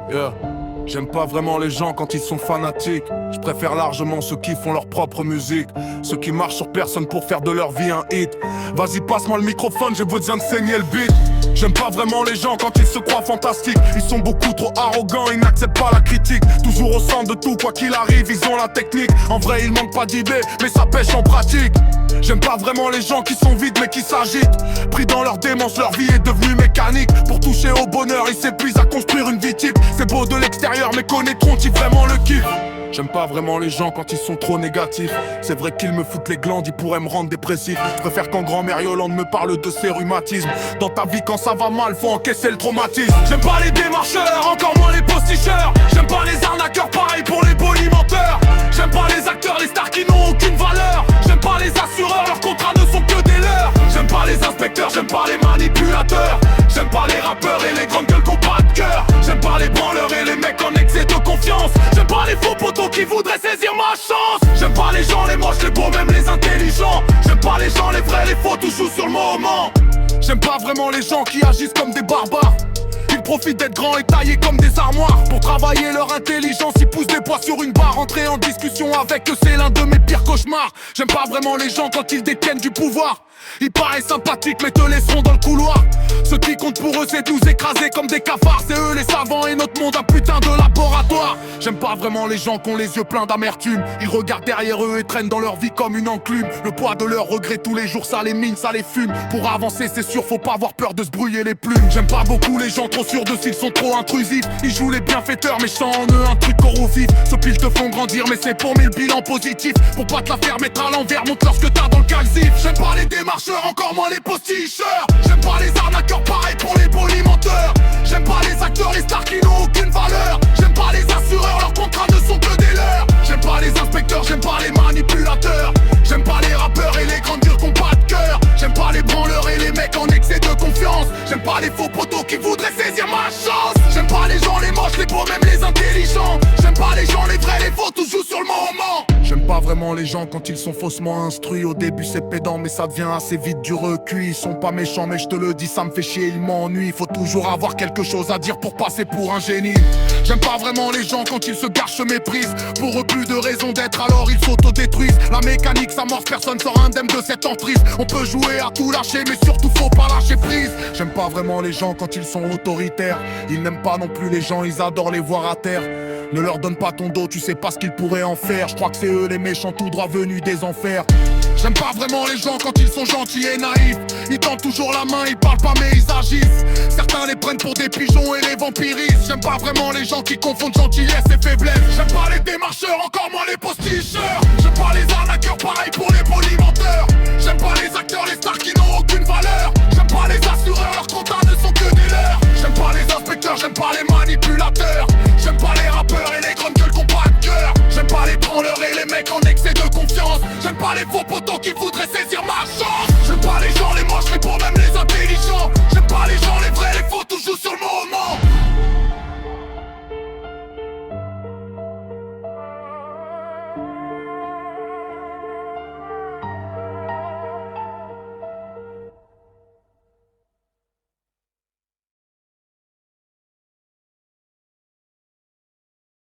Yeah. J'aime pas vraiment les gens quand ils sont fanatiques. Je préfère largement ceux qui font leur propre musique. Ceux qui marchent sur personne pour faire de leur vie un hit. Vas-y, passe-moi le microphone, j'ai besoin de saigner le beat. J'aime pas vraiment les gens quand ils se croient fantastiques. Ils sont beaucoup trop arrogants, ils n'acceptent pas la critique. Toujours au centre de tout, quoi qu'il arrive, ils ont la technique. En vrai, ils manquent pas d'idées, mais ça pêche en pratique. J'aime pas vraiment les gens qui sont vides mais qui s'agitent. Pris dans leur démence, leur vie est devenue mécanique. Pour toucher au bonheur, ils s'épuisent à construire une vie type. C'est beau de l'extérieur, mais connaîtront-ils vraiment le kiff? J'aime pas vraiment les gens quand ils sont trop négatifs. C'est vrai qu'ils me foutent les glandes, ils pourraient me rendre dépressif. Je préfère quand grand-mère Yolande me parle de ses rhumatismes. Dans ta vie quand ça va mal, faut encaisser le traumatisme. J'aime pas les démarcheurs, encore moins les posticheurs. J'aime pas les arnaqueurs, pareil pour les bonimenteurs. J'aime pas les acteurs, les stars qui n'ont aucune valeur. J'aime pas les assureurs, leurs contrats ne sont que des leurs. J'aime pas les inspecteurs, j'aime pas les manipulateurs. J'aime pas les rappeurs et les grandes gueules qui ont pas de cœur. J'aime pas les branleurs et les mecs en excès de confiance. J'aime pas les faux poteaux qui voudraient saisir ma chance. J'aime pas les gens, les moches, les beaux, même les intelligents. J'aime pas les gens, les vrais, les faux, tout joue sur le moment. J'aime pas vraiment les gens qui agissent comme des barbares. Ils profitent d'être grands et taillés comme des armoires. Pour travailler leur intelligence, ils poussent des poids sur une barre. Entrer en discussion avec eux, c'est l'un de mes pires cauchemars. J'aime pas vraiment les gens quand ils détiennent du pouvoir. Ils paraissent sympathiques mais te laisseront dans le couloir. Ce qui compte pour eux c'est de nous écraser comme des cafards. C'est eux les savants et notre monde un putain de laboratoire. J'aime pas vraiment les gens qui ont les yeux pleins d'amertume. Ils regardent derrière eux et traînent dans leur vie comme une enclume. Le poids de leurs regrets tous les jours ça les mine, ça les fume. Pour avancer c'est sûr faut pas avoir peur de se brouiller les plumes. J'aime pas beaucoup les gens trop sûrs de s'ils sont trop intrusifs. Ils jouent les bienfaiteurs mais sans en eux un truc corrosif. Ceux piles te font grandir mais c'est pour mille bilans positifs. Pour pas te la faire mettre à l'envers, montre lorsque t'as dans le calcif. J'aime pas les démarcheurs, encore moins les posticheurs. J'aime pas les arnaqueurs, pareil pour les bonimenteurs. J'aime pas les acteurs, les stars qui n'ont aucune valeur. J'aime pas les assureurs, leurs contrats ne sont que des leurs. J'aime pas les inspecteurs, j'aime pas les manipulateurs. J'aime pas les rappeurs et les grandes gueules qui ont pas de cœur. J'aime pas les branleurs et les mecs en excès de confiance. J'aime pas les faux poteaux qui voudraient saisir ma chance. J'aime pas les gens, les moches, les beaux, même les intelligents. J'aime pas les gens, les vrais, les faux, tout joue sur le moment. J'aime pas vraiment les gens quand ils sont faussement instruits. Au début c'est pédant mais ça devient assez vite du recuit. Ils sont pas méchants mais je te le dis ça me fait chier, ils m'ennuient. Faut toujours avoir quelque chose à dire pour passer pour un génie. J'aime pas vraiment les gens quand ils se gâchent, se méprisent. Pour eux plus de raison d'être alors ils s'autodétruisent. La mécanique s'amorce, personne sort indemne de cette emprise. On peut jouer à tout lâcher mais surtout faut pas lâcher prise. J'aime pas vraiment les gens quand ils sont autoritaires. Ils n'aiment pas non plus les gens, ils adorent les voir à terre. Ne leur donne pas ton dos, tu sais pas ce qu'ils pourraient en faire. Je crois que c'est eux les méchants tout droit venus des enfers. J'aime pas vraiment les gens quand ils sont gentils et naïfs. Ils tendent toujours la main, ils parlent pas mais ils agissent. Certains les prennent pour des pigeons et les vampirisent. J'aime pas vraiment les gens qui confondent gentillesse et faiblesse. J'aime pas les démarcheurs, encore moins les posticheurs. J'aime pas les arnaqueurs, pareil pour les bonimenteurs. J'aime pas les acteurs, les stars qui n'ont aucune valeur. J'aime pas les assureurs, leurs contrats ne sont que des leurs. J'aime pas les inspecteurs, j'aime pas les manipulateurs. J'aime pas les rappeurs et les grandes gueules qui ont pas de cœur. J'aime pas les branleurs et les mecs en excès de confiance. J'aime pas les faux poteaux qui voudraient saisir